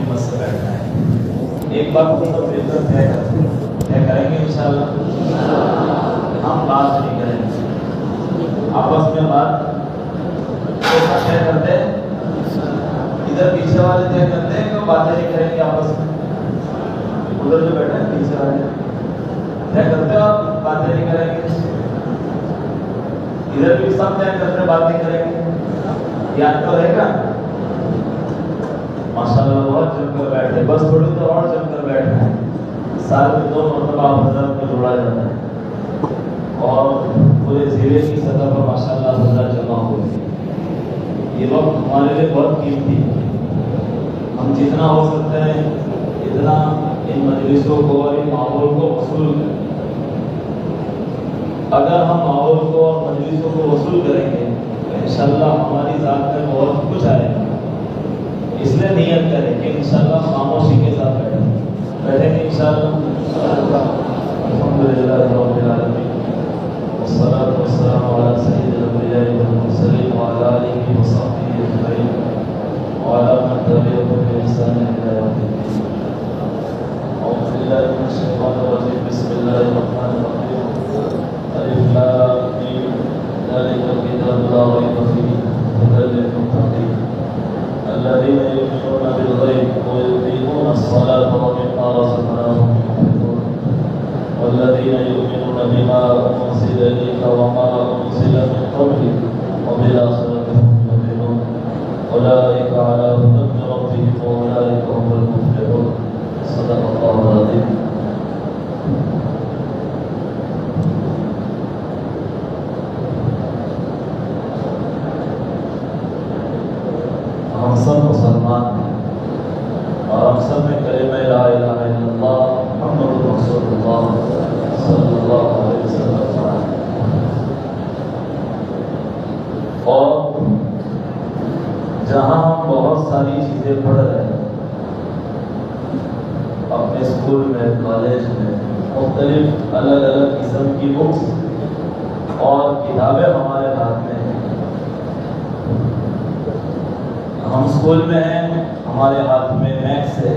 ہمت سے بیٹھنا ہے. ایک بات کو سب مل کر طے کریں گے انشاءاللہ. ہم بات نہیں کریں گے آپس میں. بات طے کرتے ہیں, ادھر پیچھے والے طے کرتے ہیں کہ باتیں نہیں کریں گے آپس میں. ادھر جو بیٹھے ہیں پیچھے والے طے کرتے ہو آپ باتیں نہیں کریں گے. ادھر بھی سب طے کرتے باتیں کریں گے. یاد تو رہے گا. ماشاءاللہ بہت جم کر بیٹھے. بس تھوڑی تو اور جم کر بیٹھنا ہے. سال میں 2 مرتبہ حضرت میں جوڑا جاتا ہے اور پورے ضلع کی سطح پر ماشاءاللہ حضرت جمع ہوئے. یہ وقت ہمارے لیے بہت قیمتی ہے. ہم جتنا ہو سکتا ہے اتنا ان مجلسوں کو اور ان ماحول کو وصول کریں. اگر ہم ماحول کو اور مجلسوں کو وصول کریں گے تو انشاءاللہ ہماری ذات میں بہت کچھ آئے گا. اس لیے نیت کریں کہ انشاءاللہ خاموشی کے ساتھ بیٹھیں گے انشاءاللہ. الحمدللہ رب العالمین والصلاة والسلام علی سید الانبیاء والمرسلین وعلی آلہ وصحبہ اجمعین وعلی من تبعهم بإحسان إلی یوم الدین. اعوذ باللہ من الشیطان الرجیم. بسم اللہ الرحمن الرحیم. الف لام میم ذلک الکتاب لا ریب فیہ ھدی للمتقین الذین یؤمنون بالغیب ویقیمون الصلاة ومما رزقناهم ينفقون والذین یؤمنون بما أنزل إلیک وما أنزل من قبلک وبالآخرة هم یوقنون أولئک علی ھدی من ربهم وأولئک هم المفلحون. صدق اللہ العظیم. ہم سب مسلمان ہیں اور ہم سب میں کلمہ لا الہ الا اللہ محمد رسول اللہ صلی اللہ علیہ وسلم. اور جہاں ہم بہت ساری چیزیں پڑھ رہے ہیں اپنے اسکول میں, کالج میں, مختلف الگ الگ قسم کی بکس اور کتابیں ہمارے ہاتھ میں ہیں. ہم اسکول میں ہیں, ہمارے ہاتھ میں میتھس ہے,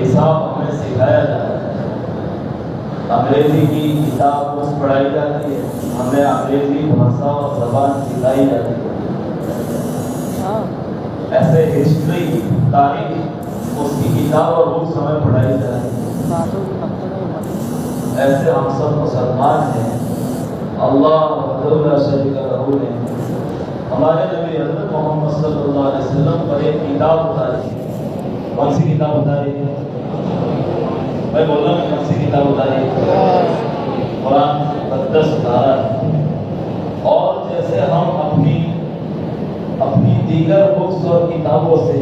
حساب ہمیں سکھایا جاتا ہے. انگریزی کی کتاب بکس پڑھائی جاتی ہے, ہمیں انگریزی بھاشا اور زبان سکھائی جاتی ہے. ایسے ہسٹری, تاریخ اس کی کتاب اور بکس ہمیں پڑھائی جاتی ہے. ایسے ہم سب مسلمان ہیں. اللہ وحدہ لا شریک لہ نے ہمارے نبی حضرت محمد صلی اللہ علیہ وسلم پر ایک کتاب اتاری. کون سی کتاب اتاری ہے بھائی؟ بولنا میں کون سی کتاب اتاری ہے؟ قرآن مقدس اتارا ہے. اور جیسے ہم اپنی دیگر بکس اور کتابوں سے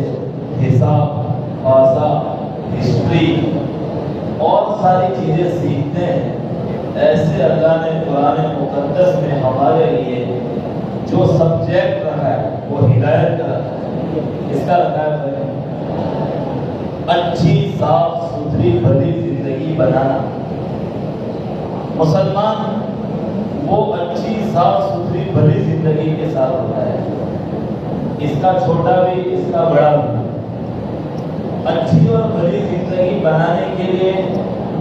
حساب, بھاشا, ہسٹری اور ساری چیزیں سیکھتے ہیں, ایسے اللہ نے قرآن مقدس میں ہمارے لیے جو سبجیکٹ رکھا ہے وہ ہدایت کا رکھا ہے. اس کا رکھا ہے اچھی صاف ستھری بھلی زندگی بنانا. مسلمان وہ اچھی صاف ستھری بھلی زندگی کے ساتھ ہوتا ہے. اس کا چھوٹا بھی اس کا بڑا بھی. اچھی اور بھلی زندگی بنانے کے لیے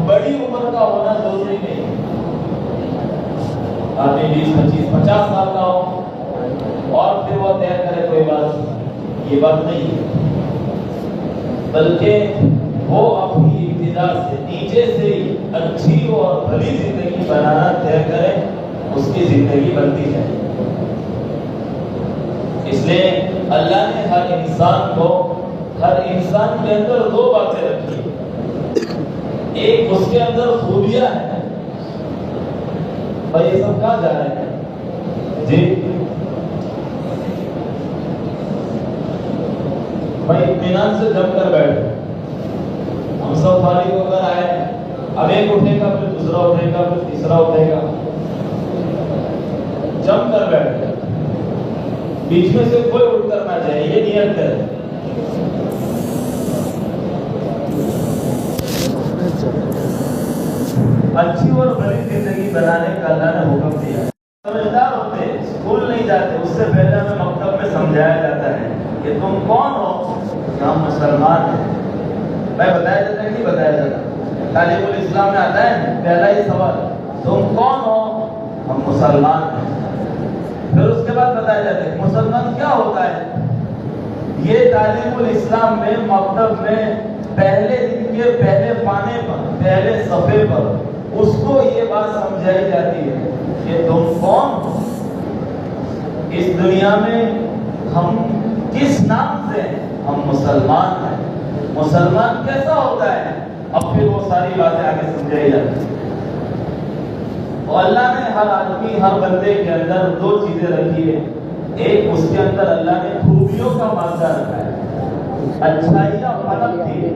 بڑی عمر کا ہونا ضروری نہیں. آدمی 20, 25, 50 سال کا ہو اور پھر وہ طے کرے کوئی بات, یہ بات نہیں ہے. بلکہ وہ اپنی ابتدا سے نیچے سے اچھی اور بھلی زندگی بنانا طے کرے, اس کی زندگی بنتی ہے. اس لیے اللہ نے ہر انسان کے اندر 2 باتیں رکھی. ایک اس کے اندر خوبیاں ہیں. بھائی یہ سب کہاں جا رہے ہیں جی؟ بھائی اطمینان سے جم کر بیٹھے. ہم سب فارغ ہو کر آئے. اب ایک اٹھے گا, پھر دوسرا اٹھے گا, پھر تیسرا اٹھے گا. جم کر بیٹھے, بیچ میں سے کوئی اٹھ کر نہ جائے, یہ نیت کرے. اچھی اور بڑی زندگی بنانے کا اللہ نے حکم دیا. سمجھدار ہوتے اسکول نہیں جاتے, اس سے پہلے ہمیں مکتب میں سمجھایا جاتا ہے کہ تم کون ہو کہ ہم مسلمان ہیں. میں بتایا جاتا ہے کہ بتایا جاتا تعلیم الاسلام میں آتا ہے پہلا ہی سوال تم کون ہو؟ ہم مسلمان ہیں. پھر اس کے بعد بتایا جاتا ہے مسلمان کیا ہوتا ہے. یہ تعلیم الاسلام میں مکتب میں پہلے دن کے پہلے پانے پر پہلے صفحے پر اس کو یہ بات سمجھائی جاتی ہے کہ تم کون ہو. اس دنیا میں ہم کس نام سے ہیں؟ ہم مسلمان ہیں. مسلمان کیسا ہوتا ہے؟ اب پھر وہ ساری باتیں آگے سمجھائی جاتی ہیں. اور اللہ نے ہر آدمی ہر بندے کے اندر دو چیزیں رکھی ہے. ایک اس کے اندر اللہ نے خوبیوں کا مادہ رکھا ہے. اچھائیاں پنپتی ہے،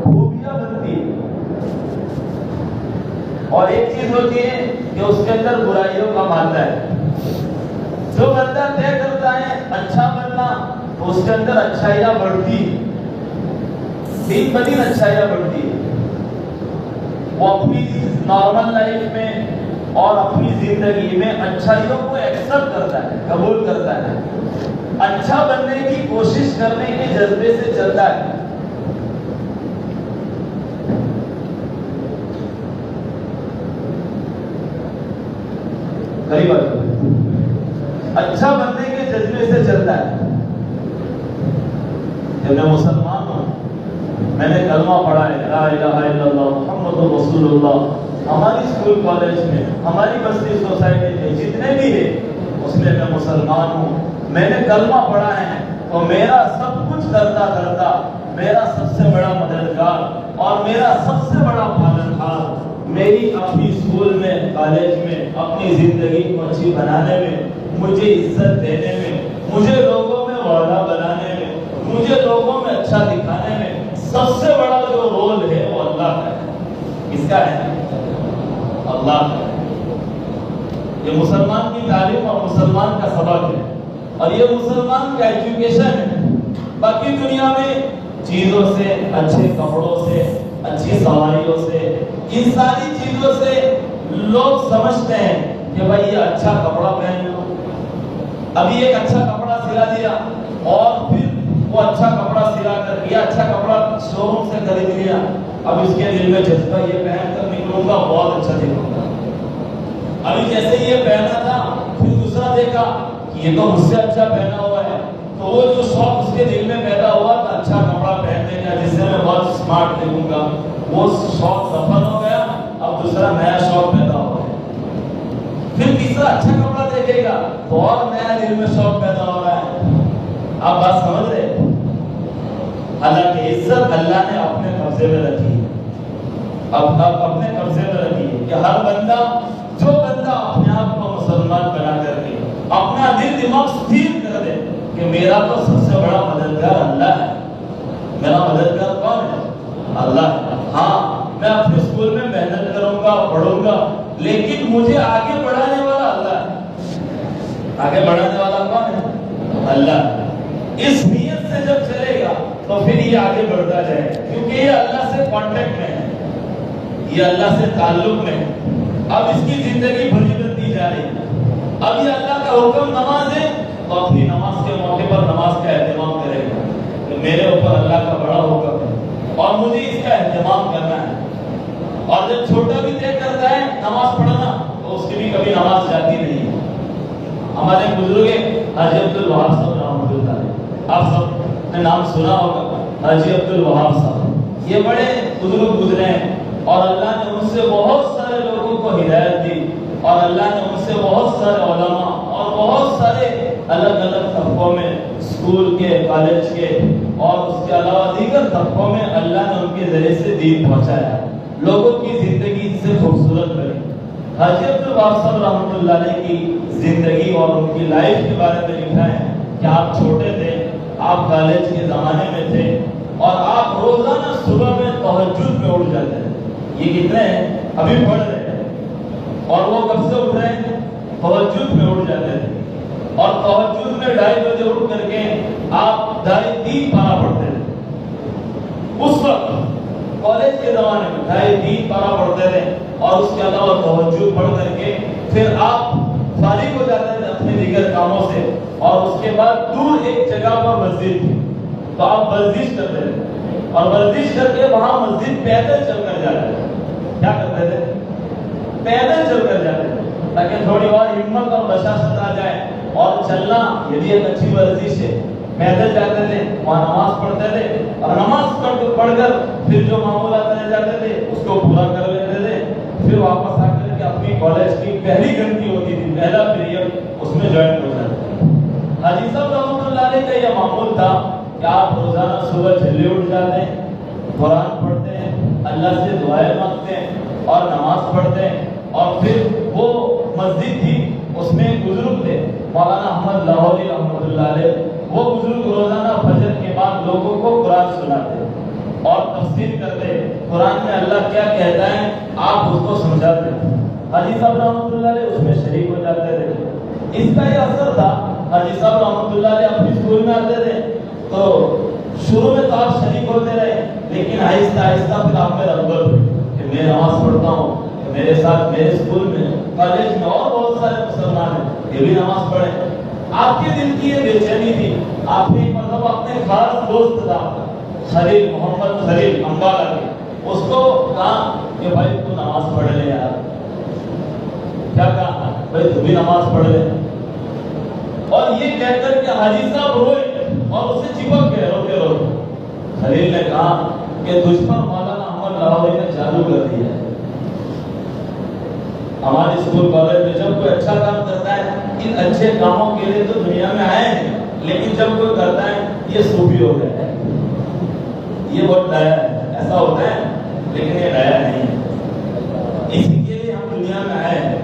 خوبیاں بنتی ہے. اور ایک چیز ہوتی ہے کہ اس کے اندر برائیوں کا مادہ ہے. جو بندہ طے کرتا ہے اچھا بننا تو اس کے اندر اچھائیاں بڑھتی ہے، دن بدن اچھائیاں بڑھتی ہے. وہ اپنی نارمل لائف میں اور اپنی زندگی میں اچھائیوں کو ایکسپٹ کرتا ہے، قبول کرتا ہے، اچھا بننے کی کوشش کرنے کے جذبے سے چلتا ہے. غریب اچھا بننے کے جذبے سے چلتا ہے. جب میں مسلمان ہوں، میں نے کلمہ پڑھا ہے لا الہ الا اللہ محمد رسول اللہ. ہماری اسکول کالج میں ہماری بستی سوسائٹی میں جتنے بھی ہیں اس میں میں مسلمان ہوں. میں نے کلمہ پڑھا ہے تو میرا سب کچھ کرتا کرتا میرا سب سے بڑا مددگار اور میرا سب سے بڑا پالنہار میری اپنی اسکول میں کالج میں اپنی زندگی کو اچھی بنانے میں، مجھے عزت دینے میں، مجھے لوگوں میں والا بنانے میں، مجھے لوگوں میں اچھا دکھانے میں سب سے بڑا جو رول ہے وہ اللہ کا ہے. کس کا ہے؟ اللہ کا. یہ مسلمان کی تعلیم اور مسلمان کا سبق ہے اور یہ مسلمان کا ایجوکیشن ہے. باقی دنیا میں چیزوں سے، اچھے کپڑوں سے، اچھی سواریوں سے، ان ساری چیزوں سے لوگ سمجھتے ہیں کہ بھائی یہ اچھا کپڑا پہن لو. ابھی ایک اچھا کپڑا سلا دیا اور پھر وہ اچھا کپڑا سلا کر یہ اچھا کپڑا شو روم سے خرید لیا. اب اس کے دل میں جذبہ یہ پہن کر نکلوں گا بہت اچھا دکھوں گا. ابھی جیسے یہ پہنا تھا پھر دوسرا دیکھا کہ یہ تو مجھ سے اچھا پہنا ہوا ہے تو وہ جو شوق اس کے دل میں پیدا ہوا تھا اچھا کپڑا پہننے کا جس سے میں بہت اسمارٹ دکھوں گا، وہ شوق سفل ہو گیا. اب دوسرا نیا شوق پیدا ہو گیا. پھر تیسرا اچھا کپڑا دیکھے گا تو اور نیا دل میں شوق پیدا ہو رہا ہے. آپ بات سمجھ رہے؟ حالانکہ عزت اللہ نے اپنے قبضے میں رکھی ہے. اب اپنے قبضے میں رکھی ہے کہ ہر بندہ جو بندہ اپنے آپ کو مسلمان بنا کر کے اپنا دل دماغ ستھیر کر دے کہ میرا تو سب سے بڑا مددگار اللہ ہے. میرا مددگار کون ہے؟ اللہ ہے. ہاں میں اپنے اسکول میں محنت کروں گا، پڑھوں گا، لیکن مجھے آگے بڑھانے والا اللہ ہے. آگے بڑھانے والا کون ہے؟ اللہ ہے. اس نیت سے جب چلے گا تو پھر یہ آگے بڑھتا جائے گا کیونکہ یہ اللہ سے کانٹیکٹ میں ہے، یہ اللہ سے تعلق میں ہے. اب اس کی زندگی بھری بنتی جا رہی ہے. اب یہ اللہ کا حکم نماز ہے تو اپنی نماز کے موقع پر نماز کا اہتمام کرے گا کہ میرے اوپر اللہ کا بڑا حکم ہے اور مجھے اس کا اہتمام کرنا ہے. اور جب چھوٹا بھی طے کرتا ہے نماز پڑھنا تو اس کی بھی کبھی نماز جاتی نہیں ہے. ہمارے بزرگ حاجی عبد الوہاب صاحب رحمۃ اللہ علیہ، آپ سب نے نام سنا ہوگا حاجی عبد الوہاب صاحب. یہ بڑے بزرگ گزرے ہیں اور اللہ نے ان سے بہت سارے لوگوں کو ہدایت دی اور اللہ نے ان سے بہت سارے علماء اور بہت سارے الگ الگ طبقوں میں اسکول کے، کالج کے اور اس کے علاوہ دیگر طبقوں میں اللہ نے ان کے ذریعے سے دین پہنچایا، لوگوں کی زندگی سے خوبصورت بنی. حاجی عبد الوہاب صاحب رحمۃ اللہ علیہ کی زندگی اور ان کی لائف کے بارے میں لکھا ہے کہ آپ چھوٹے تھے، آپ کالج کے زمانے میں تھے اور آپ روزانہ صبح میں تہجد میں اٹھ جاتے ہیں. یہ کتنے ہیں؟ ابھی پڑھ رہے ہیں. اور وہ کب سے اٹھ رہے ہیں؟ تہجد میں اٹھ جاتے تھے اور تہجد میں 2:30 بجے اٹھ کر کے آپ 2:30 پارہ پڑھتے تھے. اس وقت کالج کے زمانے میں 2:30 پارہ پڑھتے تھے اور اس کے علاوہ تہجد پڑھ کر کے پھر آپ فارغ ہو جاتے تھے اپنے دیگر کاموں سے. اور اس کے بعد دور ایک جگہ پر مسجد تھی تو آپ ورزش کرتے تھے اور ورزش کر کے وہاں مسجد پیدل چل کر جاتے تھے. کیا کرتے تھے؟ پیدل چل کر جاتے تھے تاکہ تھوڑی اور ہمت اور بشاشت آ جائے. اور چلنا یہ بھی ایک اچھی ورزش ہے. پیدل جاتے تھے, وہاں نماز پڑھتے تھے اور نماز پڑھ کر پھر جو معمولات رہ جاتے تھے اس کو پورا کر لیتے تھے. پھر واپس آ کر کے اپنی کالج کی پہلی گھنٹی ہوتی تھی, پہلا پیریڈ, اس میں جوائن ہو جاتے تھے. حاجی صاحب رحمۃ اللہ علیہ کا یہ معمول تھا کہ آپ روزانہ صبح جلدی اٹھ جاتے ہیں, قرآن پڑھتے ہیں, اللہ سے دعائیں مانگتے ہیں اور نماز پڑھتے ہیں. اور پھر وہ مسجد تھی, اس میں بزرگ تھے مولانا احمد لاہوری رحمۃ اللہ علیہ. وہ بزرگ روزانہ فجر کے بعد لوگوں کو قرآن سناتے اور تفسیر کرتے. قرآن میں اللہ کیا کہتا ہے آپ اس کو سمجھاتے. حاجی صاحب رحمۃ اللہ علیہ اس میں شریک ہو جاتے تھے. اس کا یہ اثر تھا, حاجی صاحب رحمۃ اللہ علیہ اپنی اسکول میں آتے تھے تو شروع میں تو آپ شریک ہوتے رہے, لیکن آہستہ آہستہ پھر آپ میں رغبت ہوئی کہ میں نماز پڑھتا ہوں, میرے ساتھ میرے اسکول میں, کالج میں اور بہت سارے مسلمان ہیں, یہ بھی نماز پڑھیں. آپ کے دل کی یہ بے چینی تھی. آپ نے مطلب اپنے خاص دوست تھا خلیل, محمد خلیل امبالہ کے, اس کو کہا کہ بھائی تو نماز پڑھ لے یار. کیا کہا؟ بھائی تو بھی نماز پڑھ لے. اور یہ کہہ کر کہ حاجی صاحب روئے اور اسے چپک گئے روتے روتے. خلیل نے کہا کہ تجھ پر مولانا احمد لاہوری نے جادو کر دیا ہے. ہمارے اسکول کالج میں جب کوئی اچھا کام کرتا ہے, ان اچھے کاموں کے لیے تو دنیا میں آئے ہیں, لیکن جب کوئی کرتا ہے یہ صوفی ہو گیا ہے, یہ بہت ڈایا ہے, ایسا ہوتا ہے, لیکن یہ ڈایا نہیں ہے. اسی کے لیے ہم دنیا میں آئے ہیں.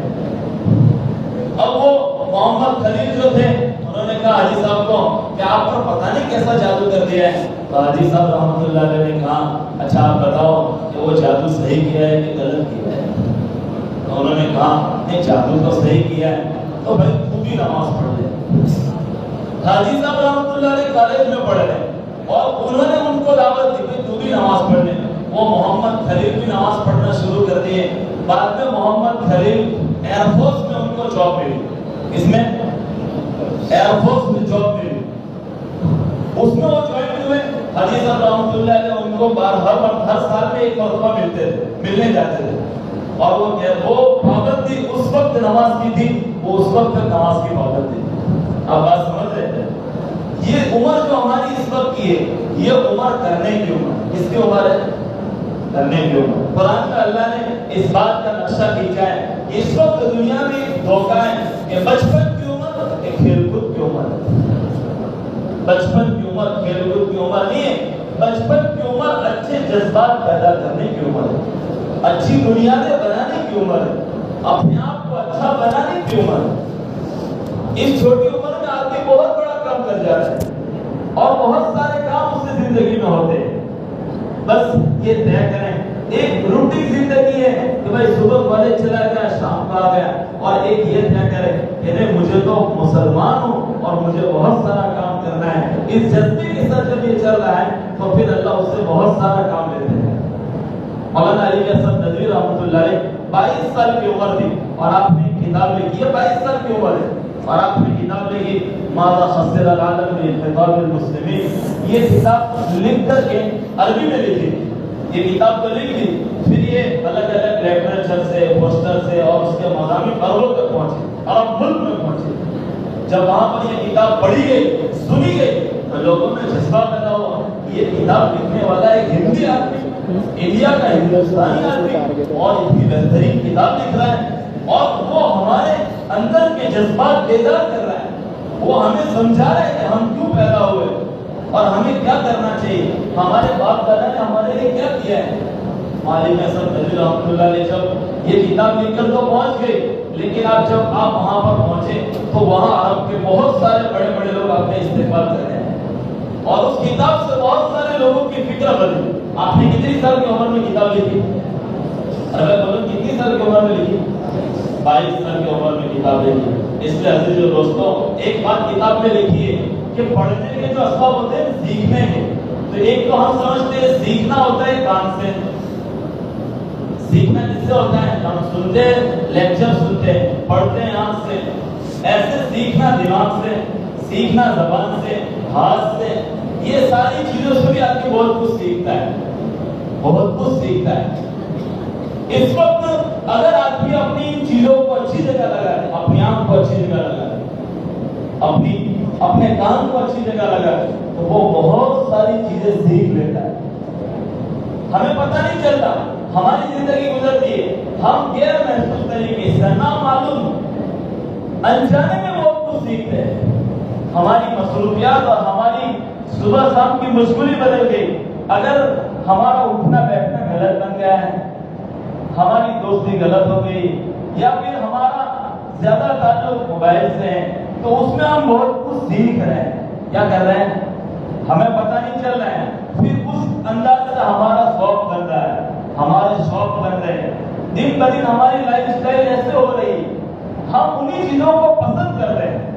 اب وہ محمد خلیل جو تھے انہوں نے کہا حاجی صاحب کو کہ آپ پر پتہ نہیں کیسا جادو کر دیا ہے. تو حاجی صاحب رحمۃ اللہ علیہ نے کہا اچھا آپ بتاؤ کہ وہ جادو صحیح کیا ہے کہ غلط کیا ہے. انہوں نے کہا نہیں جادو تو صحیح کیا ہے, تو بھائی تو بھی نماز پڑھ لے. حاجی صاحب رحمۃ اللہ علیہ کالج میں پڑھ رہے اور انہوں نے ان کو دعوت دی کہ تو بھی نماز پڑھ لے. وہ محمد خلیل بھی نماز پڑھنا شروع کر دیے. بعد میں محمد خلیل ایئر فورس میں ان کو جاب ملی. اس میں ایئر فورس میں جاب ملی, اس میں وہ جوائن ہوئے. حاجی صاحب رحمۃ اللہ علیہ ان کو ہر سال میں ایک مرتبہ ملنے جاتے تھے. اور وہ پابندی اس وقت نماز کی تھی, وہ اس وقت نماز کی پابندی تھی. آپ بات سمجھ رہے ہیں؟ یہ عمر جو ہماری اس وقت کی ہے, یہ عمر کرنے کی عمر. کس کی عمر ہے؟ کرنے کی عمر. قرآن میں اللہ نے اس بات کا نقشہ کھینچا ہے. اس وقت دنیا میں دھوکہ ہے کہ بچپن کی عمر ایک کھیل کود کی عمر ہے. بچپن کی عمر کھیل کود کی عمر نہیں ہے. بچپن کی عمر اچھے جذبات پیدا کرنے کی عمر ہے, اچھی بنیادیں بنانے کی عمر ہے, اپنے آپ کو اچھا بنانے کی عمر ہے. اس چھوٹی عمر میں آدمی بہت بڑا کام کر جاتا ہے اور بہت سارے کام اس سے زندگی میں ہوتے ہیں. بس یہ طے کریں, ایک روٹین زندگی ہے کہ بھائی صبح کالج چلا گیا, شام کو آ گیا, اور ایک یہ طے کرے کہ مجھے تو مسلمان ہوں اور مجھے بہت سارا کام کرنا ہے. اس جذبے کے ساتھ جب یہ چل رہا ہے تو پھر اللہ اس سے بہت سارا کام لیتے ہیں. مولانا علی احسن ندوی رحمۃ اللہ علیہ 22 سال کی عمر تھی اور آپ نے کتاب لکھی ہے. 22 سال کی عمر ہے اور آپ نے کتاب لکھی ماذا خسر العالم بخطاب المسلمین. یہ کتاب لکھ کر کے عربی میں لکھی, یہ کتاب تو لکھ دی, پھر یہ الگ الگ لٹریچر سے, پوسٹر سے اور اس کے مضامین عربوں تک پہنچے, عرب ملک میں پہنچے. جب وہاں پر یہ کتاب پڑھی گئی, سنی گئی, تو لوگوں میں جذبہ پیدا ہوا. یہ کتاب لکھنے والا ایک ہندی آدمی, انڈیا کا ہندوستانی آدمی, اور اتنی بہترین کتاب لکھ رہا ہے اور وہ ہمارے اندر کے جذبات بیدار کر رہا ہے. وہ ہمیں سمجھا رہا ہے کہ ہم کیوں پیدا ہوئے اور ہمیں کیا کرنا چاہیے, ہمارے باپ دادا نے ہمارے لیے کیا کیا ہے. مالک احسن ندوی رحمۃ اللہ علیہ جب یہ کتاب لکھ کر تو پہنچ گئی, لیکن آپ جب آپ وہاں پر پہنچے تو وہاں عرب کے بہت سارے بڑے بڑے لوگ آپ کا استقبال کر رہے ہیں اور اس کتاب سے بہت سارے لوگوں کی فکر بدلی. آپ نے کتنی سال کی عمر میں کتاب لکھی؟ اگر بولو کتنی سال کی عمر میں لکھی؟ 22 سال کی عمر میں کتاب لکھی. اس لیے عزیز دوستوں, ایک بات کتاب میں لکھی ہے کہ پڑھنے کے جو اسباب ہوتے ہیں سیکھنے کے, تو ایک تو ہم سمجھتے ہیں سیکھنا ہوتا ہے کان سے. سیکھنا کس سے ہوتا ہے؟ ہم سنتے ہیں, لیکچر سنتے ہیں, پڑھتے ہیں آنکھ سے. ایسے سیکھنا دماغ سے, سیکھنا زبان سے, ہاتھ سے, یہ ساری چیزوں سے بھی آدمی بہت کچھ سیکھتا ہے، بہت کچھ سیکھتا ہے۔ اس وقت اگر آدمی اپنی چیزوں کو اچھی جگہ لگائے، اپنی آنکھ کو اچھی جگہ لگائے، اپنے کام کو اچھی جگہ لگائے، تو وہ بہت ساری چیزیں سیکھ لیتا ہے۔ ہمیں پتہ نہیں چلتا، ہماری زندگی گزرتی ہے، ہم غیر محسوس طریقے سے نامعلوم انجانے میں بہت کچھ سیکھتے ہیں۔ ہماری مصروفیات اور ہماری صبح شام کی مشغولی بدل گئی، اگر ہمارا اٹھنا بیٹھنا غلط بن گیا ہے، ہماری دوستی غلط ہو گئی، یا پھر ہمارا زیادہ تعلق موبائل سے ہے، تو اس میں ہم بہت کچھ سیکھ رہے ہیں، کیا کر رہے ہیں ہمیں پتہ نہیں چل رہا ہے۔ پھر اس انداز سے ہمارا شوق بن رہا ہے، ہمارے شوق بن رہے ہیں، دن بدن ہماری لائف سٹائل ایسے ہو رہی ہے، ہم انہی چیزوں کو پسند کر رہے ہیں،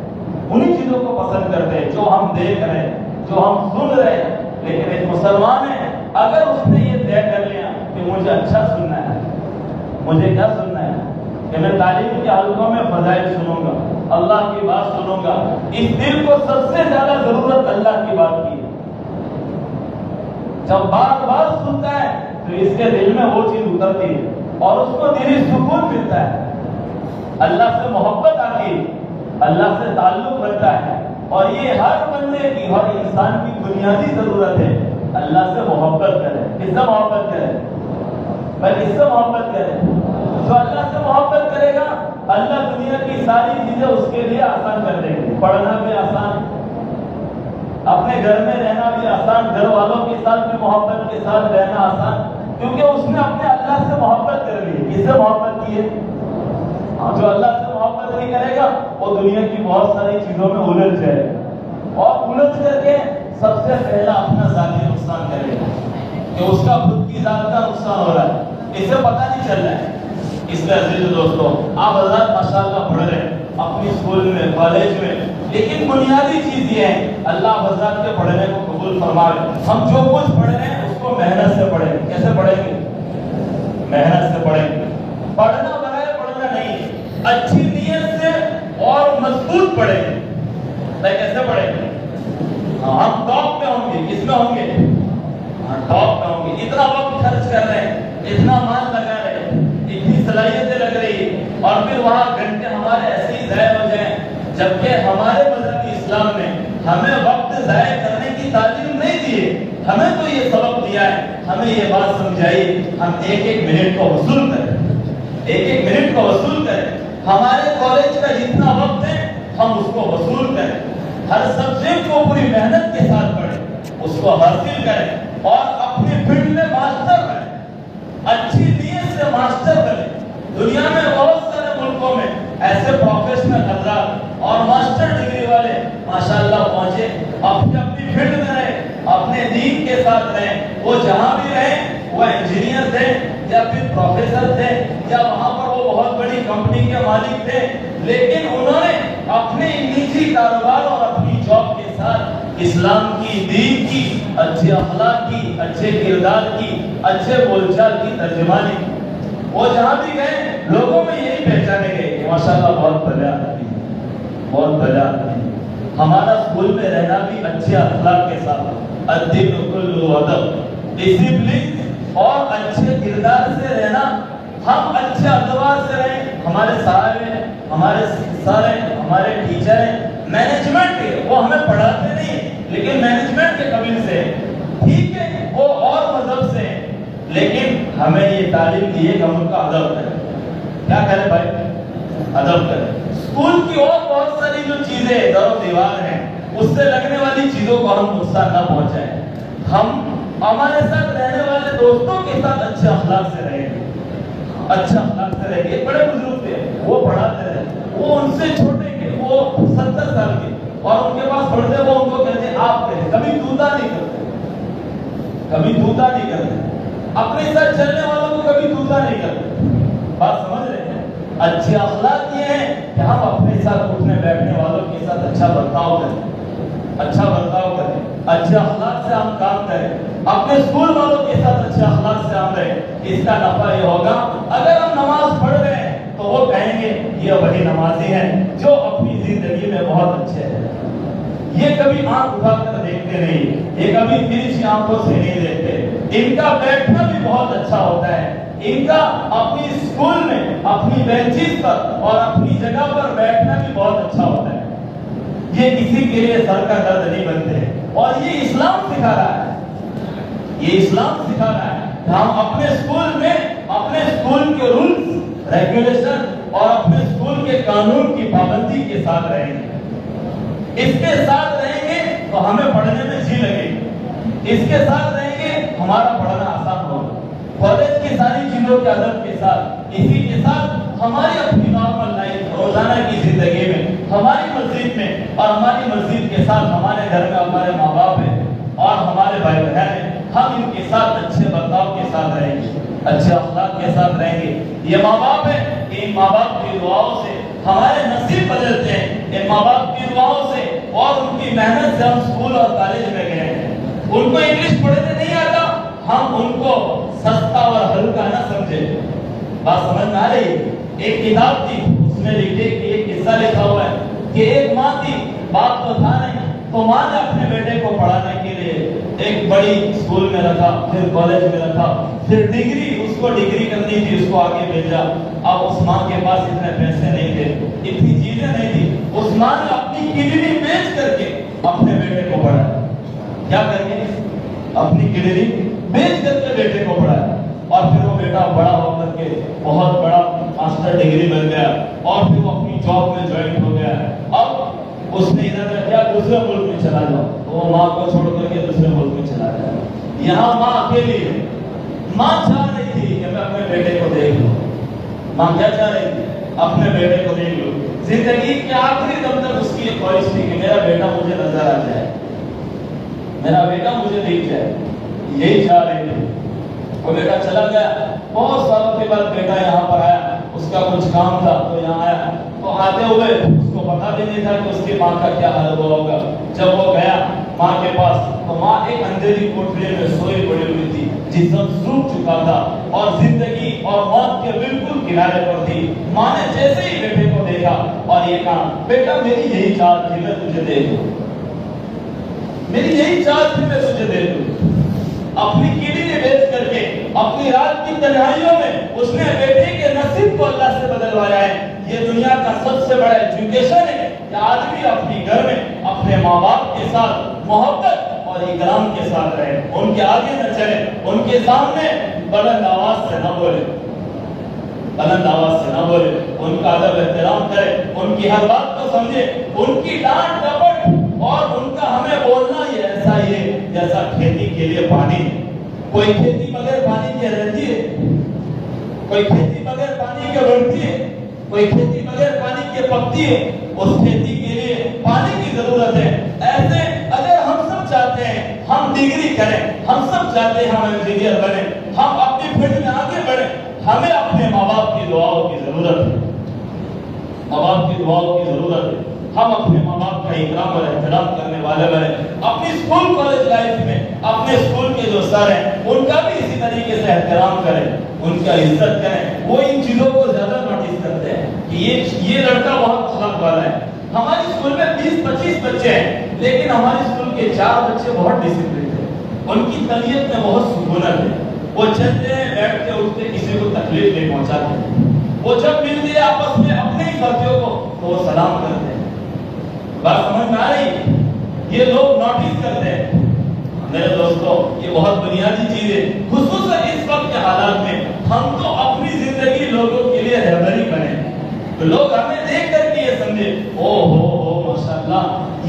انہی چیزوں کو پسند کرتے ہیں جو ہم دیکھ رہے ہیں، جو ہم سن رہے ہیں۔ لیکن ایک مسلمان ہے، اگر اس نے یہ طے کر لیا کہ مجھے اچھا سننا ہے، مجھے کیا سننا ہے کہ میں تعلیم کے حلقوں میں فضائل سنوں گا، اللہ کی بات سنوں گا، اس دل کو سب سے زیادہ ضرورت اللہ کی بات کی ہے۔ جب بار بار سنتا ہے تو اس کے دل میں وہ چیز اترتی ہے اور اس کو دلی سکون ملتا ہے، اللہ سے محبت آتی ہے، اللہ سے تعلق بنتا ہے۔ اور یہ ہر بندے کی، ہر انسان کی بنیادی ضرورت ہے، اللہ سے محبت کرے۔ کس سے محبت کرے؟ بھائی کس سے محبت کرے؟ جو اللہ سے محبت کرے گا، اللہ دنیا کی ساری چیزیں اس کے لیے آسان کر دے گی۔ پڑھنا بھی آسان، اپنے گھر میں رہنا بھی آسان، گھر والوں کے ساتھ بھی محبت کے ساتھ رہنا آسان، کیونکہ اس نے اپنے اللہ سے محبت کر لی۔ کس سے محبت کی ہے؟ جو اللہ سے محبت نہیں کرے گا وہ دنیا کی بہت ساری چیزوں میں الجھ جائے گا، اور الجھ کر کے سب سے پہلا اپنا ذاتی نقصان کرے گا کہ اس کا خود کی ذات کا نقصان ہو رہا ہے، اسے پتہ نہیں چل رہا ہے۔ اس لیے عزیز دوستو، آپ حضرات ماشاءاللہ پڑھ رہے ہیں اپنی اسکول میں، کالج میں، لیکن بنیادی چیز یہ ہے اللہ حضرات کے پڑھنے کو قبول فرمائے۔ ہم جو کچھ پڑھ رہے ہیں اس کو محنت سے پڑھیں۔ کیسے پڑھیں گے؟ محنت سے پڑھیں گے۔ پڑھنا برائے پڑھنا نہیں، اچھی نیت سے اور مضبوط پڑھیں گے۔ کیسے پڑھیں گے؟ ہم ٹاپ پہ ہوں گے، کس میں ہوں گے؟ ٹاپ پہ ہوں گے۔ اتنا وقت خرچ کر رہے ہیں، اتنا مال لگا رہے ہیں، اتنی صلاحیتیں لگ رہی ہیں، اور پھر وہاں گھنٹے ہمارے ایسے ہی ضائع ہو جائیں، جبکہ ہمارے مذہب اسلام نے ہمیں وقت ضائع کرنے کی تعلیم نہیں دی ہے۔ ہمیں تو یہ سبق دیا ہے، ہمیں یہ بات سمجھائی، ہم ایک ایک منٹ کو وصول کریں، ایک ایک منٹ کو وصول کریں۔ ہمارے کالج کا جتنا وقت ہے ہم اس کو وصول کریں، ہر سبجیکٹ کو پوری محنت کے ساتھ پڑھیں، اس کو حاصل کریں، اور اپنے فیلڈ میں ماسٹر بنیں، اچھی نیت سے ماسٹر بنیں۔ دنیا میں بہت سارے ملکوں میں ایسے پروفیشنل حضرات اور ماسٹر ڈگری والے ماشاءاللہ پہنچے، اپنی فیلڈ میں رہے، اپنے دین کے ساتھ رہے، وہ جہاں بھی رہے، وہ انجینئر تھے یا پھر پروفیسر تھے، یا وہاں پر وہ بہت بڑی کمپنی کے مالک تھے، لیکن انہوں نے اپنے نجی کاروبار اور اپنی جاب کے ساتھ اسلام کی، دین کی، اچھے اخلاق کی، اچھے کردار کی، اچھے بول چال کی ترجمانی کی۔ وہ جہاں بھی گئے لوگوں میں یہی پہچانے گئے کہ ماشاءاللہ بہت بڑا آدمی، بہت بڑا آدمی۔ ہمارا اسکول میں رہنا بھی اچھے اخلاق کے ساتھ، الدین کلہ ادب، ڈسپلن اور اچھے کردار سے رہنا۔ ہم اچھے ادوار سے رہیں، ہمارے صاحب ہیں، ہمارے سر ہیں، ہمارے ٹیچر ہیں، مینجمنٹ ہے، وہ ہمیں پڑھاتے نہیں لیکن مینجمنٹ کے قبیل سے، ٹھیک ہے، وہ اور مذہب سے، لیکن ہمیں یہ تعلیم دی ہے کہ ہم ان کا ادب کریں۔ کیا کریں بھائی؟ ادب کریں۔ اسکول کی اور بہت ساری جو چیزیں در و دیوار ہیں، اس سے لگنے والی چیزوں کو ہم نقصان نہ پہنچائیں۔ ہم ہمارے ساتھ رہنے والے دوستوں کے ساتھ اچھے اخلاق سے رہیں گے، اچھا اخلاق سے رہیں گے۔ بڑے بزرگ تھے، وہ پڑھاتے رہے، وہ ان سے چھوٹے کے، وہ 70 سال کے، اور ان کے پاس پڑھتے، وہ ان کو کہتے آپ کہتے، کبھی توتا نہیں کرتے، کبھی توتا نہیں کرتے، اپنے ساتھ چلنے والوں کو کبھی توتا نہیں کرتے۔ بات سمجھ رہے ہیں؟ اچھے اخلاق یہ ہیں کہ ہم اپنے ساتھ اٹھنے بیٹھنے والوں کے ساتھ اچھا برتاؤ کریں، اچھا برتاؤ کریں، اچھے اخلاق سے ہم کام کریں، اپنے اسکول والوں کے ساتھ اچھے اخلاق سے ہم رہیں۔ اس کا نفع یہ ہوگا، اگر ہم نماز پڑھ رہے ہیں تو وہ کہیں گے یہ وہی نمازی ہیں جو اپنی زندگی میں بہت اچھے ہیں، یہ کبھی آنکھ اٹھا کر دیکھتے نہیں، یہ کبھی ترچھی آنکھوں سے نہیں دیکھتے، ان کا بیٹھنا بھی بہت اچھا ہوتا ہے، ان کا اپنی اسکول میں اپنی بینچز پر اور اپنی جگہ پر بیٹھنا بھی بہت اچھا ہوتا ہے۔ یہ کسی کے لیے سر کا درد نہیں بنتے، اور یہ اسلام سکھا رہا ہے، یہ اسلام سکھا رہا ہے کہ ہم اپنے اسکول میں اپنے اسکول کے رولز ریگولیشن اور اپنے اسکول کے قانون کی پابندی کے ساتھ رہیں گے، اس کے ساتھ رہیں گے تو ہمیں پڑھنے میں جی لگے گی، اس کے ساتھ رہیں گے ہمارا پڑھنا آسان ہوگا۔ کالج کی ساری چیزوں کے ادب کے ساتھ، اسی کے ساتھ ہماری اپنی نارمل لائف روزانہ کی زندگی میں، ہماری مسجد میں اور ہماری مسجد کے ساتھ ہمارے گھر میں ہمارے ماں باپ ہیں اور ہمارے بھائی بہن ہیں، ہم ان کے ساتھ اچھے برتاؤ کے ساتھ رہیں گے، اچھے اخلاق کے ساتھ رہیں گے۔ یہ ماں باپ ہیں، ان ماں باپ کی دعاؤں سے ہمارے نصیب بدلتے ہیں، ان ماں باپ کی دعاؤں سے اور ان کی محنت سے ہم اسکول اور کالج میں گئے ہیں۔ ان کو انگلش پڑھنے نہیں آتا، ہم ان کو سستا اور ہلکا نہ سمجھے۔ بات سمجھ میں آ رہی ہے؟ ایک کتاب تھی، اس میں لکھے کہ ایک قصہ لکھا ہوا ہے کہ ایک ماں تھی، باپ تو تھا نہیں، تو ماں نے اپنے بیٹے کو پڑھانے کے لیے ایک بڑی اسکول میں رکھا، پھر کالج میں رکھا، پھر ڈگری، اس کو ڈگری کرنی تھی، اس کو آگے بھیجا۔ اب اس ماں کے پاس اتنے پیسے نہیں تھے، اتنی چیزیں نہیں تھی، اس ماں نے اپنی کڈنی بیچ کر کے اپنے بیٹے کو پڑھایا۔ کیا کر کے؟ اپنی کڈنی بیچ کر کے بیٹے کو پڑھایا، اور پھر وہ بیٹا بڑا ہو کر کے بہت بڑا ماسٹر ڈگری بن گیا، اور پھر وہ اپنی جاب میں جوائن ہو گیا۔ اب اس نے ادھر کیا دوسرے ملک میں چلا جاؤ، وہ ماں کو چھوڑ کر کے دوسرے ملک میں چلا گیا۔ یہاں ماں اکیلی ہے، ماں چاہ رہی تھی کہ میں اپنے بیٹے کو دیکھ لوں۔ ماں کیا چاہ رہی تھی؟ اپنے بیٹے کو دیکھ لوں۔ زندگی کے آخری دم تک اس کی خواہش تھی کہ میرا بیٹا مجھے نظر آ جائے، میرا بیٹا مجھے دیکھ جائے، یہی چاہ رہی تھی۔ وہ بیٹا چلا گیا، بہت سالوں کے بعد بیٹا یہاں پر آیا، اس کا کچھ کام تھا تو یہاں آیا، تو آتے ہوئے اس کو پتا بھی نہیں تھا کہ اس کی ماں کا کیا حال ہوا ہوگا۔ جب وہ گیا ماں کے پاس تو ماں ایک اندھیری کوٹری میں سوئی پڑی ہوئی تھی، جسم سوکھ چکا تھا اور زندگی اور موت کے بالکل کنارے پر تھی۔ ماں نے جیسے ہی بیٹے کو دیکھا اور یہ کہا، بیٹا میری یہی چاہت تھی میں تجھے دے دوں، میری یہی چاہت تھی میں تجھے دے دوں۔ اپنی کڈنی بیچ کر کے اپنی رات کی تنہائیوں میں اس نے بیٹے کے نصیب کو اللہ سے بدلوایا ہے۔ یہ دنیا کا سب سے بڑا ایجوکیشن ہے کہ آدمی اپنی گھر میں اپنے ماں باپ کے ساتھ محبت اور اکرام کے ساتھ رہے، ان کے آگے نہ چلے، ان کے سامنے بلند آواز سے نہ بولے، بلند آواز سے نہ بولے، ان کا ادب احترام کرے، ان کی ہر بات کو سمجھے، ان کی ڈانٹ ڈپٹ اور ان کا ہمیں بولنا یہ ایسا ہی ہے جیسا کھیتی کے لیے پانی۔ کوئی کھیتی بغیر پانی کے رہتی ہے؟ کوئی کھیتی بغیر پانی کے بڑھتی ہے؟ کوئی کھیتی بغیر پانی کے پکتی ہے؟ اس کھیتی کے لیے پانی کی ضرورت ہے۔ ایسے اگر ہم سب چاہتے ہیں ہم ڈگری کریں، ہم سب چاہتے ہیں ہم انجینئر بنیں، ہم اپنی فیلڈ میں آگے بڑھیں، ہمیں اپنے ماں باپ کی دعاؤں کی ضرورت ہے، ماں باپ کی دعاؤں کی ضرورت ہے۔ ہم اپنے ماں باپ کا اکرام اور احترام کرنے والے بنیں، اپنی اسکول کالج لائف میں اپنے اسکول کے جو سر ہیں ان کا بھی اسی طریقے سے احترام کریں، ان کا عزت کریں۔ وہ ان چیزوں کو زیادہ نوٹس کرتے ہیں کہ یہ لڑکا بہت اخلاق والا ہے۔ ہماری اسکول میں 20-25 بچے ہیں، لیکن ہماری اسکول کے 4 بچے بہت ڈسپلن ہیں، ان کی طبیعت میں بہت سکونت ہے، وہ چلتے ہیں، بیٹھتے اٹھتے، کسی کو تکلیف نہیں پہنچاتے، وہ جب ملتے ہیں آپس میں اپنے ہی ساتھیوں کو تو وہ سلام کرتے ہیں۔ بات سمجھ میں آ رہی ہے؟ یہ لوگ نوٹس کرتے ہیں۔ میرے دوستوں یہ بہت بنیادی چیز ہے، خصوصاً اس وقت کے حالات میں ہم تو اپنی زندگی لوگوں کے لیے رہبری بنے، تو لوگ ہمیں دیکھ کر کے یہ سمجھے، او ہو ماشاءاللہ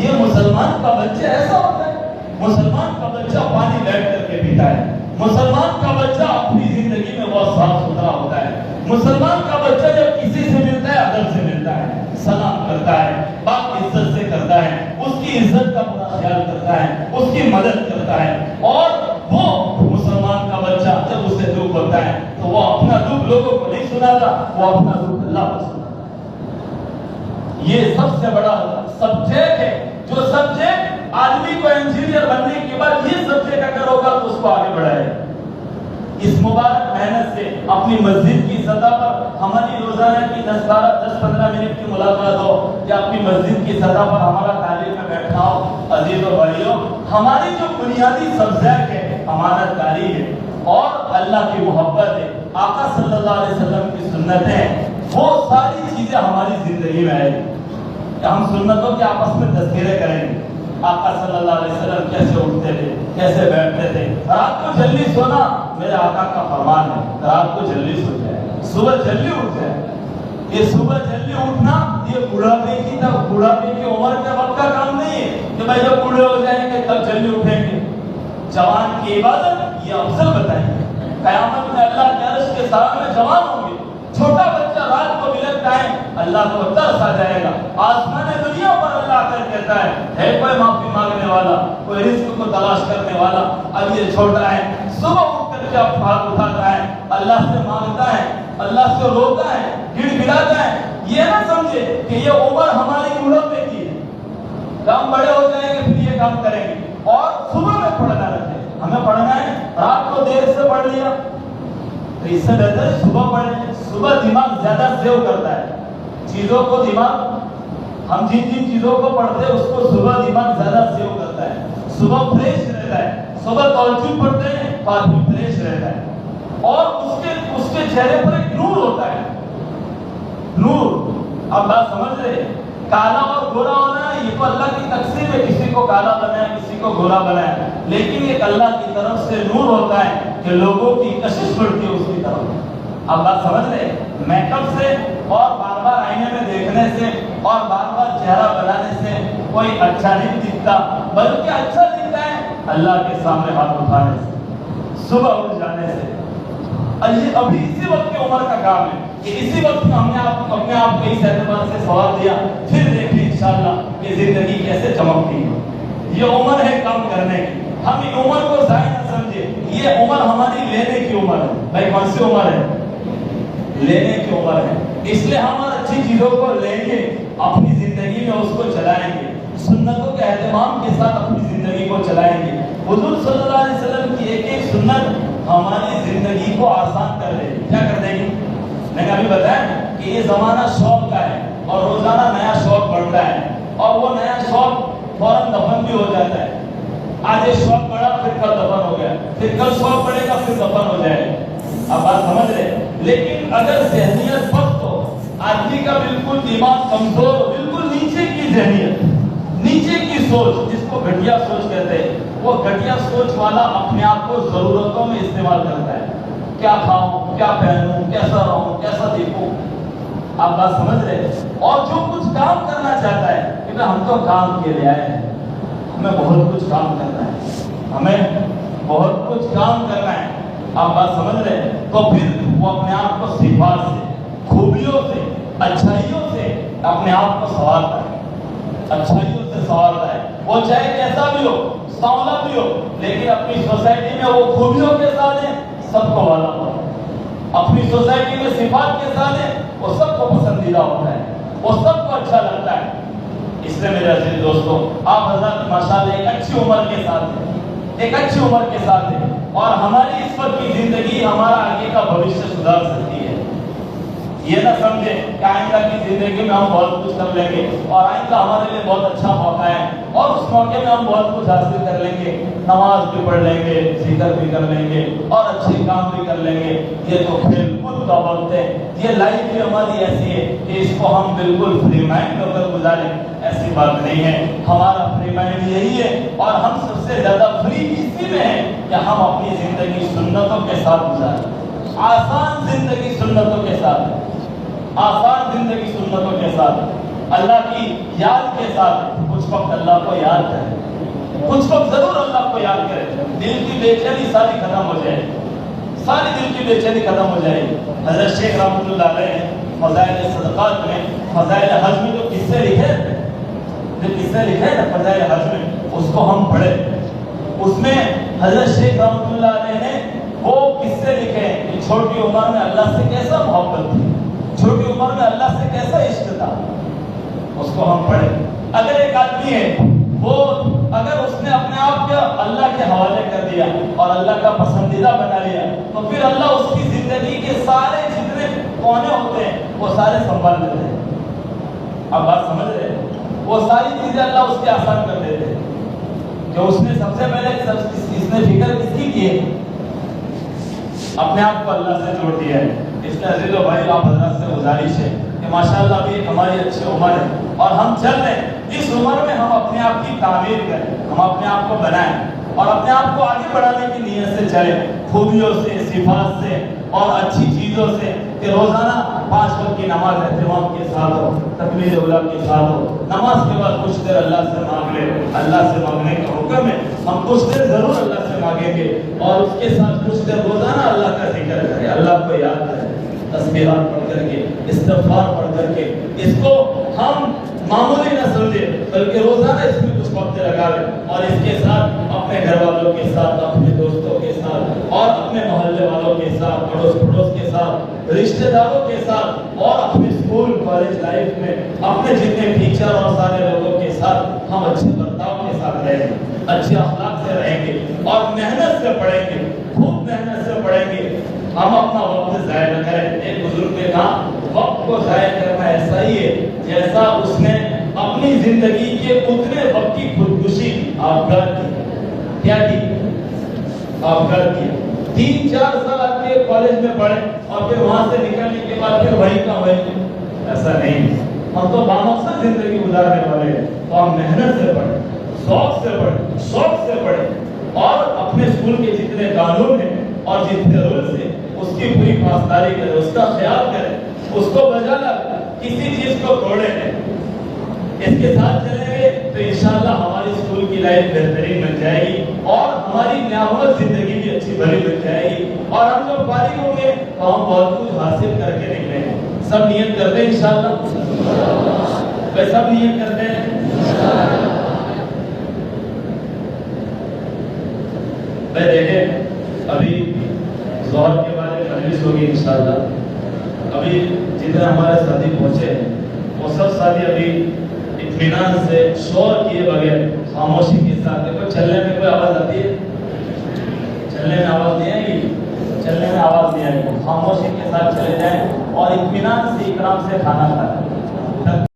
یہ مسلمان کا بچہ ایسا ہوتا ہے، مسلمان کا بچہ پانی بیٹھ کر کے پیتا ہے، مسلمان کا بچہ اپنی زندگی میں بہت صاف ستھرا ہوتا ہے، مسلمان کا بچہ جب کسی سے ملتا ہے ادب سے ملتا ہے، سلام کرتا ہے، بات عزت سے کرتا ہے، اس کی عزت کا پورا خیال کرتا ہے، اس کی مدد کرتا ہے، اور وہ مسلمان کا بچہ جب اسے دکھ ہوتا ہے تو وہ اپنا دکھ لوگوں کو نہیں سناتا، وہ اپنا دکھ اللہ کو سناتا ہے۔ یہ سب سے بڑا سبجیکٹ ہے، جو سبجیکٹ آدمی کو انجینئر بننے کے بعد یہ سبجیکٹ اگر ہوگا تو اس کو آگے بڑھائے۔ اس مبارک محنت سے اپنی مسجد کی سطح پر ہماری روزانہ کی 10-15 منٹ کی ملاقات ہو یا اپنی مسجد کی سطح پر ہمارا تعلیم میں بیٹھنا ہو، عزیز و بھائیوں ہماری جو بنیادی سبجیکٹ ہے امانت داری ہے اور اللہ کی محبت ہے، آقا صلی اللہ علیہ وسلم کی سنتیں ہیں، وہ ساری چیزیں ہماری زندگی میں آئے گی۔ ہم سنتوں کے آپس میں تذکرے کریں گے، آقا صلی اللہ علیہ وسلم کیسے اٹھتے تھے، کیسے بیٹھتے تھے۔ رات کو جلدی سونا میرے آقا کا فرمان ہے، رات کو جلدی سو جائے، صبح جلدی اٹھ جائے۔ یہ صبح جلدی اٹھنا یہ بڑھاپے کی عمر کے وقت کا کام نہیں ہے کہ بھائی جب بوڑھے ہو جائیں گے تب جلدی اٹھیں گے۔ جوان کی عبادت یہ افضل بتائیں گے، قیامت میں اللہ کے عرش کے سامنے میں جوان ہوں گے۔ چھوٹا بچہ رات کو ملک ٹائم اللہ کو ترس آ جائے گا، آسمان دنیا پر اللہ آ کر کہتا ہے کوئی معافی مانگنے والا، کوئی رزق کو تلاش کرنے والا؟ اب یہ چھوٹا ہے، صبح اٹھ کر کے ہاتھ اٹھاتا ہے، اللہ سے مانگتا ہے، اللہ سے روتا ہے، گڑ گڑاتا ہے۔ یہ نہ سمجھے کہ یہ عمر ہماری بڑھاپے کی ہے، ہم بڑے ہو جائیں گے پھر یہ کام کریں گے۔ اور صبح میں پڑھنا رکھے، ہمیں پڑھنا ہے، رات کو دیر سے پڑھ لیا تو اس سے بہتر ہے صبح پڑھیں۔ صبح دماغ زیادہ سیو کرتا ہے چیزوں کو، ہم جن چیزوں کو پڑھتے ہیں اس کو صبح دماغ زیادہ سیو کرتا ہے، صبح فریش رہتا ہے۔ صبح توجہ پڑھتے ہیں تو آدمی فریش رہتا ہے اور اس کے چہرے پر ایک نور ہوتا ہے، نور۔ اب بات سمجھ رہے؟ کالا اور گورا ہونا یہ تو اللہ کی تقسیم ہے، کسی کو کالا بنایا کسی کو گورا بنایا، لیکن ایک اللہ کی طرف سے نور ہوتا ہے کہ لوگوں کی کشش بڑھتی ہے اس کی طرف۔ اب بات سمجھ رہے؟ میک اپ سے اور بار بار آئینے میں دیکھنے سے اور بار بار چہرہ بنانے سے کوئی اچھا نہیں دکھتا، بلکہ اچھا دکھتا ہے اللہ کے سامنے ہاتھ اٹھانے سے، صبح اٹھ جانے سے۔ ابھی اسی وقت کی عمر کا کام ہے کہ اسی وقت میں ہم نے اپنے آپ کو اس اعتبار سے سوال دیا، پھر دیکھیں انشاءاللہ کہ زندگی کیسے چمکتی ہے۔ یہ عمر ہے کام کرنے کی، ہم ان عمر کو ضائع نہ سمجھے، یہ عمر ہماری لینے کی عمر ہے۔ بھائی کون سی عمر ہے؟ لینے کی عمر ہے، اس لیے ہم اچھی چیزوں کو لیں گے، اپنی زندگی میں اس کو چلائیں گے، سنتوں کے اہتمام کے ساتھ اپنی زندگی کو چلائیں گے۔ حضور صلی اللہ علیہ وسلم کی ایک ایک سنت ہماری زندگی کو آسان کر دے گی۔ کیا کر دے گی؟ میں نے ابھی بتایا کہ یہ زمانہ شوق کا ہے اور روزانہ نیا شوق بڑھتا ہے، اور وہ نیا شوق فوراً دفن بھی ہو جاتا ہے۔ آج یہ شوق بڑھا پھر کل دفن ہو گیا، پھر کل شوق بڑھے گا پھر دفن ہو جائے گا۔ اب بات سمجھ رہے؟ لیکن اگر ذہنیت پست ہو، آدمی کا بالکل دماغ کمزور ہو، بالکل نیچے کی ذہنیت، نیچے کی سوچ، جس کو گھٹیا سوچ کہتے ہیں، وہ گھٹیا سوچ والا اپنے آپ کو ضرورتوں میں استعمال کرتا ہے، کیا کھاؤں، کیا پہنوں، کیسا رہوں، کیسا دیکھوں۔ آپ بات سمجھ رہے؟ اور جو کچھ کام کرنا چاہتا ہے کہ ہم تو کام کے لیے آئے ہیں، ہمیں بہت کچھ کام کرنا ہے، ہمیں بہت کچھ کام کرنا ہے۔ آپ بات سمجھ رہے؟ تو پھر وہ اپنے آپ کو صفات سے، خوبیوں سے، اچھائیوں سے اپنے آپ کو سنوارتا ہے، اچھائیوں سے سنوارتا ہے۔ وہ چاہے کیسا بھی ہو، سانولا بھی ہو، لیکن اپنی سوسائٹی میں وہ خوبیوں کے ساتھ ہے، سب کو والا ہو۔ اپنی سوسائٹی میں صفات کے ساتھ ہے، وہ سب کو پسندیدہ ہوتا ہے، وہ سب کو اچھا لگتا ہے۔ اس لیے میرے عزیز دوستو، آپ حضرات ماشاءاللہ ایک اچھی عمر کے ساتھ ہیں، ایک اچھی عمر کے ساتھ ہیں، اور ہماری اس وقت کی زندگی ہمارا آگے کا بھوشیہ سدھار سکتی ہے۔ یہ نہ سمجھے کہ آئندہ کی زندگی میں ہم بہت کچھ کر لیں گے اور آئندہ ہمارے لیے بہت اچھا موقع ہے اور اس موقع میں ہم بہت کچھ حاصل کر لیں گے، نماز بھی پڑھ لیں گے، ذکر بھی کر لیں گے اور اچھے کام بھی کر لیں گے۔ یہ تو کھیل کود کا وقت ہے، یہ لائف بھی ہماری ایسی ہے کہ اس کو ہم بالکل فری مائنڈ ہو کر گزاریں، ایسی بات نہیں ہے۔ ہمارا فری مائنڈ یہی ہے، اور ہم سب سے زیادہ فری اسی میں ہے کہ ہم اپنی زندگی سنتوں کے ساتھ گزاریں، آسان زندگی سنتوں کے ساتھ، آسان زندگی سنتوں کے ساتھ، اللہ کی یاد کے ساتھ۔ کچھ وقت اللہ کو یاد کریں، کچھ وقت ضرور اللہ کو یاد کریں، دل کی بے چینی ساری ختم ہو جائے، ساری دل کی بے چینی ختم ہو جائے۔ حضرت شیخ رحمۃ اللہ علیہ نے فضائل صدقات میں، فضائل حج میں جو قصے لکھے نا فضائل حج میں، اس کو ہم پڑھے۔ اس میں حضرت شیخ رحمۃ اللہ علیہ نے وہ قصے لکھے کہ چھوٹی عمر میں اللہ سے کیسا محبت تھی، چھوٹی عمر میں اللہ سے کیسا عشق تھا، اس کو ہم پڑھیں۔ اگر ایک آدمی ہے وہ اگر اس نے اپنے آپ کو اللہ کے حوالے کر دیا اور اللہ کا پسندیدہ بنا لیا، تو پھر اللہ اس کی زندگی کے سارے جتنے کونے ہوتے ہیں وہ سارے سنبھال لیتے ہیں۔ اب بات سمجھ رہے ہیں؟ وہ ساری چیزیں اللہ اس کے آسان کر دیتے ہیں۔ کہ اس نے سب سے پہلے اس نے فکر کس کی کی ہے؟ اپنے آپ کو اللہ سے جوڑ دیا ہے. اس لیے عزیز و بھائی آپ حضرات سے گزارش ہے کہ ماشاءاللہ ابھی ہماری اچھی عمر ہے اور ہم چل رہے ہیں. اس عمر میں ہم اپنے آپ کی تعمیر کریں, ہم اپنے آپ کو بنائیں اور اپنے آپ کو آگے بڑھانے کی نیت سے چلیں, خوبیوں سے, صفات سے اور اچھی چیزوں سے, کہ روزانہ 5 وقت کی نماز اہتمام کے ساتھ ہو, تکبیر اولیٰ کے ساتھ ہو, نماز کے بعد کچھ دیر اللہ سے مانگ لے. اللہ سے مانگنے کا حکم ہے, ہم کچھ دیر ضرور اللہ سے مانگیں گے اور اس کے ساتھ کچھ دیر روزانہ اللہ کا ذکر کریں, اللہ کو یاد کریں, تسبیحات پڑھ کر کے, استغفار پڑھ کر کے. اس کو ہم معمولی نہ سمجھے بلکہ روزانہ اس میں کچھ وقت لگاوے اور اس کے ساتھ اپنے گھر والوں کے ساتھ, اپنے دوستوں کے ساتھ اور اپنے محلے والوں کے ساتھ, پڑوس کے ساتھ, رشتہ داروں کے ساتھ اور اپنے اسکول کالج لائف میں اپنے جتنے ٹیچر اور سارے لوگوں کے ساتھ ہم اچھے برتاؤ کے ساتھ رہیں گے, اچھے اخلاق سے رہیں گے اور محنت سے پڑھیں گے, خوب محنت سے پڑھیں گے. ہم اپنا وقت ضائع نہ کریں. ایک بزرگ نے کہا وقت کو ضائع کرنا ایسا ہی ہے جیسا اس نے اپنی زندگی کے اتنے وقت کی خودکشی کی, آبگار کی. کیا کی؟ آبگار کی. 3-4 سال آپ کے کالج میں پڑھے اور پھر وہاں سے نکلنے کے بعد پھر وہی کا وہی. ایسا نہیں, ہم تو بامقصد زندگی گزارنے والے ہیں. تو ہم محنت سے پڑھیں, شوق سے پڑھیں, شوق سے پڑھیں اور اپنے اسکول کے جتنے قانون ہیں اور جتنے رولز ہیں اس کی پوری پاسداری کریں, اس کا خیال کریں, اس کو بجا لائیں, کسی چیز کو توڑیں نہیں. اس کے ساتھ چلیں گے تو انشاءاللہ ہماری اسکول کی لائف بہترین بن جائے گی اور ہماری نیامت زندگی بھی اچھی بھلی بن جائے گی اور ہم جب فارغ ہوں گے تو ہم بہت کچھ حاصل کر کے نکلیں گے. سب نیت کرتے ہیں انشاءاللہ, سب نیت کرتے ہیں. میں دیکھیں ابھی ظہر کے بعد مجلس ہوگی انشاءاللہ. ابھی جتنے ہمارے ساتھی پہنچے ہیں وہ سب ساتھی ابھی اطمینان سے شور کیے بغیر خاموشی کے ساتھ, دیکھو چلنے میں کوئی آواز آتی ہے, چلنے میں آواز نہیں آئے گی, چلنے میں آواز نہیں آئے گی, خاموشی کے ساتھ چلے جائیں اور اطمینان سے اکرام سے کھانا کھائیں.